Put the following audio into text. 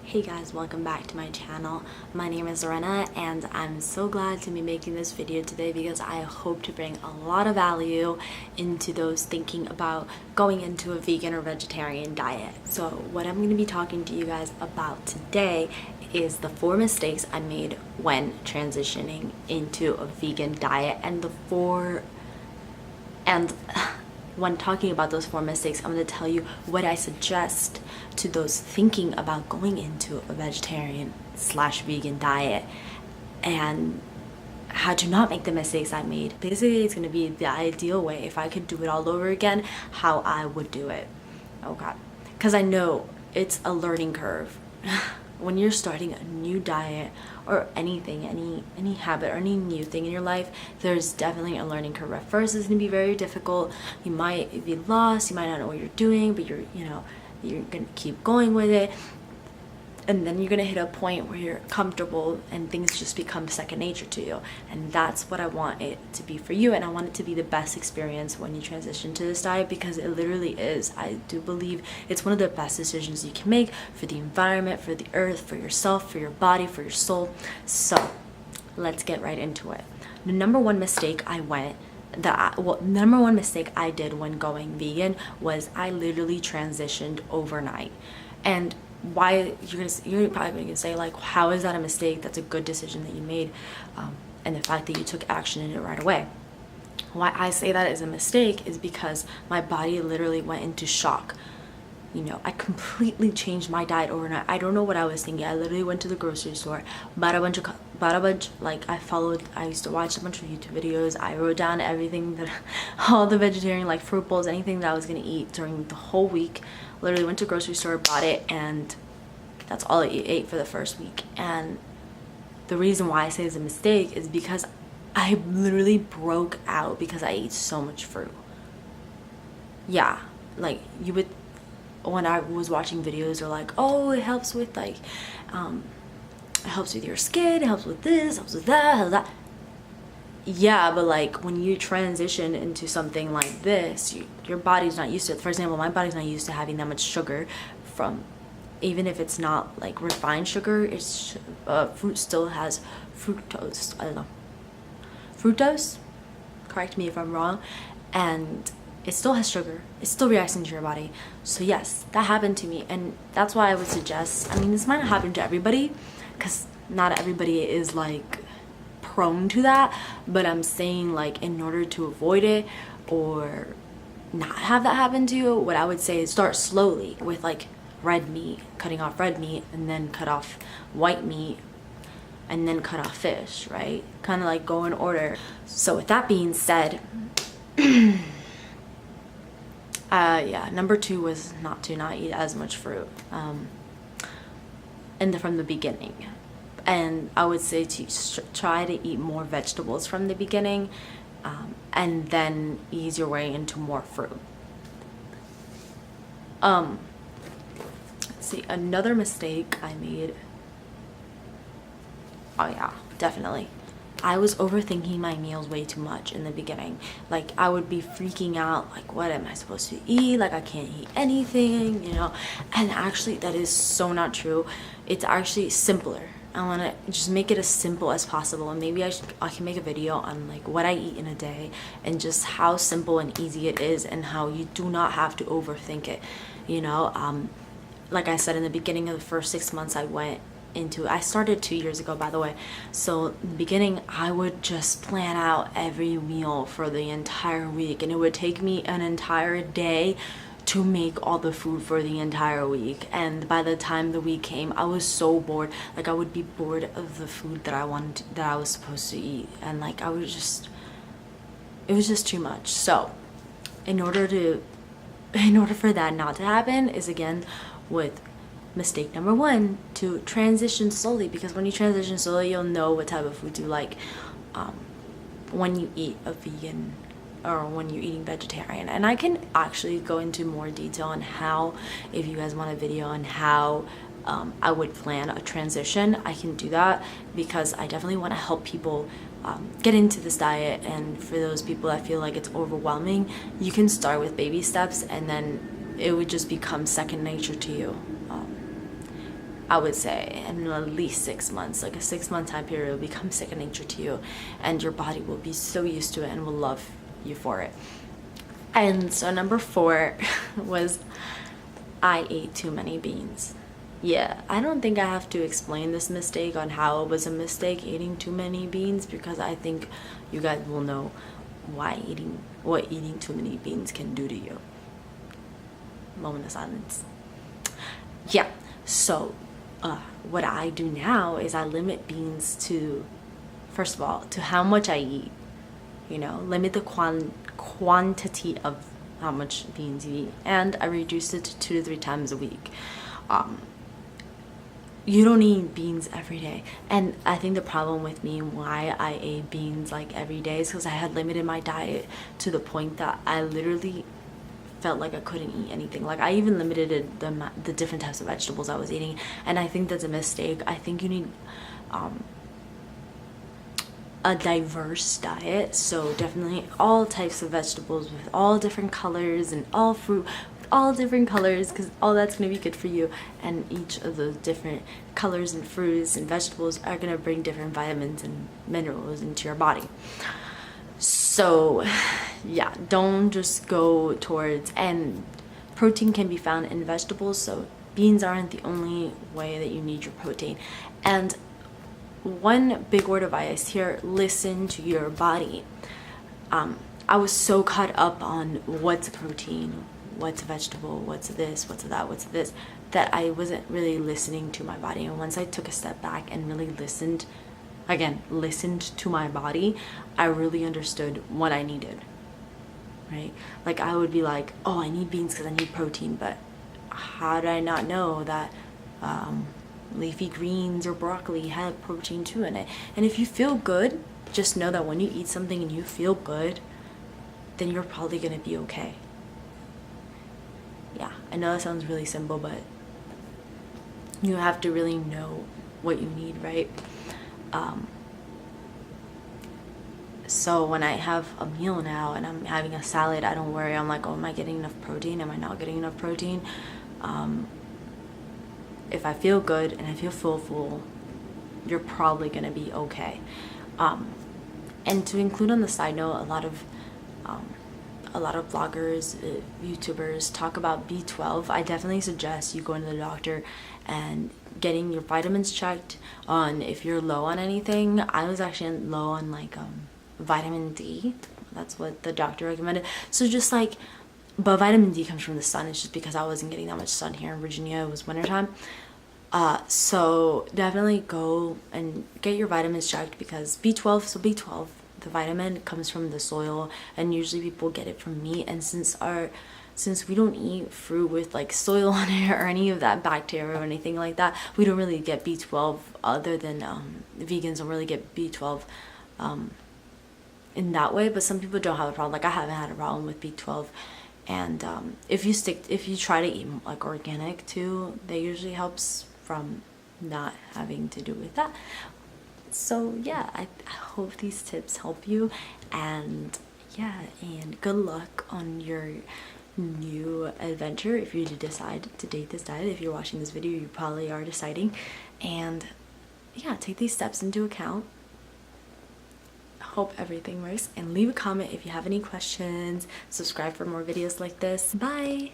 Hey guys, welcome back to my channel. My name is Lorena and I'm so glad to be making this video today because I hope to bring a lot of value into those thinking about going into a vegan or vegetarian diet. So what I'm going to be talking to you guys about today is the 4 mistakes I made when transitioning into a vegan diet and when talking about those 4 mistakes, I'm going to tell you what I suggest to those thinking about going into a vegetarian / vegan diet and how to not make the mistakes I made. Basically, it's going to be the ideal way. If I could do it all over again, how I would do it. Okay. Because I know it's a learning curve. When you're starting a new diet or anything, any habit or any new thing in your life, there's definitely a learning curve. At first, it's gonna be very difficult. You might be lost. You might not know what you're doing, but you're gonna keep going with it. And then you're gonna hit a point where you're comfortable and things just become second nature to you. And that's what I want it to be for you. And I want it to be the best experience when you transition to this diet, because it literally is. I do believe it's one of the best decisions you can make for the environment, for the earth, for yourself, for your body, for your soul. So let's get right into it. The number one mistake I did when going vegan was I literally transitioned overnight. And why you're probably gonna say, like, how is that a mistake? That's a good decision that you made, and the fact that you took action in it right away. Why I say that is a mistake is because my body literally went into shock. I completely changed my diet overnight. I don't know what I was thinking. I literally went to the grocery store, bought a bunch, like, I used to watch a bunch of YouTube videos. I wrote down everything that, all the vegetarian, like fruit bowls, anything that I was gonna eat during the whole week. Literally went to the grocery store, bought it, and that's all I ate for the first week. And the reason why I say it's a mistake is because I literally broke out because I ate so much fruit. Yeah, like, you would, when I was watching videos, they're like, oh, it helps with, like, it helps with your skin, it helps with this, helps with that, helps that. Yeah, but like, when you transition into something like this, your body's not used to it. For example, my body's not used to having that much sugar from, even if it's not like refined sugar, it's fruit still has fructose. I don't know, fructose, correct me if I'm wrong, and it still has sugar. It still reacts into your body. So yes, that happened to me, and that's why I would suggest, I mean, this might not happen to everybody because not everybody is like prone to that, but I'm saying, like, in order to avoid it or not have that happen to you, what I would say is start slowly with, like, red meat, cutting off red meat, and then cut off white meat, and then cut off fish, right? Kind of like go in order. So with that being said, yeah, number 2 was not eat as much fruit from the beginning. And I would say to try to eat more vegetables from the beginning, and then ease your way into more fruit. Let's see, another mistake I made. Oh yeah, definitely. I was overthinking my meals way too much in the beginning. Like, I would be freaking out, like, what am I supposed to eat? Like, I can't eat anything, And actually, that is so not true. It's actually simpler. I want to just make it as simple as possible, and maybe I can make a video on, like, what I eat in a day and just how simple and easy it is and how you do not have to overthink it. Like I said, in the beginning of the first 6 months I started 2 years ago, by the way. So in the beginning, I would just plan out every meal for the entire week, and it would take me an entire day to make all the food for the entire week. And by the time the week came, I was so bored. Like, I would be bored of the food that I was supposed to eat, and like, it was just too much. So in order for that not to happen is, again, with mistake number 1, to transition slowly, because when you transition slowly, you'll know what type of food you like when you eat a vegan or when you're eating vegetarian. And I can actually go into more detail on how, if you guys want a video on how I would plan a transition, I can do that, because I definitely want to help people get into this diet. And for those people that feel like it's overwhelming, you can start with baby steps, and then it would just become second nature to you. I would say in at least 6 months, like a 6-month time period, will become second nature to you, and your body will be so used to it and will love you for it. And so number 4 was I ate too many beans. Yeah, I don't think I have to explain this mistake on how it was a mistake eating too many beans, because I think you guys will know what eating too many beans can do to you. Moment of silence. Yeah, so what I do now is I limit beans to, first of all, to how much I eat. You know, limit the quantity of how much beans you eat, and I reduce it to 2 to 3 times a week. You don't eat beans every day, and I think the problem with me, why I ate beans like every day, is because I had limited my diet to the point that I literally felt like I couldn't eat anything. Like, I even limited the different types of vegetables I was eating, and I think that's a mistake. I think you need a diverse diet, so definitely all types of vegetables with all different colors, and all fruit with all different colors, because all that's going to be good for you, and each of those different colors and fruits and vegetables are going to bring different vitamins and minerals into your body. So yeah, don't just go towards, and protein can be found in vegetables, so beans aren't the only way that you need your protein. And one big word of advice here: listen to your body. I was so caught up on what's protein, what's a vegetable, what's this, what's that, what's this, that I wasn't really listening to my body. And once I took a step back and really listened to my body, I really understood what I needed, right? Like, I would be like, oh, I need beans because I need protein, but how did I not know that leafy greens or broccoli had protein too in it? And if you feel good, just know that when you eat something and you feel good, then you're probably gonna be okay. Yeah, I know that sounds really simple, but you have to really know what you need, right? So when I have a meal now and I'm having a salad, I don't worry. I'm like, oh, am I getting enough protein? Am I not getting enough protein? If I feel good and I feel full, you're probably gonna be okay. And to include on the side note, a lot of vloggers, YouTubers talk about B12. I definitely suggest you going to the doctor and getting your vitamins checked on if you're low on anything. I was actually low on like vitamin D. That's what the doctor recommended. So just like, but vitamin D comes from the sun. It's just because I wasn't getting that much sun here in Virginia. It was wintertime. So definitely go and get your vitamins checked, because B12, the vitamin, comes from the soil, and usually people get it from meat. And since we don't eat fruit with like soil on it or any of that bacteria or anything like that, we don't really get B12, other than vegans don't really get B12 in that way. But some people don't have a problem. Like, I haven't had a problem with B12. And if you try to eat like organic too, that usually helps from not having to do with that. So yeah, I hope these tips help you, and yeah, and good luck on your new adventure if you decide to date this diet. If you're watching this video, you probably are deciding. And yeah, take these steps into account. Hope everything works, and leave a comment if you have any questions. Subscribe for more videos like this. Bye.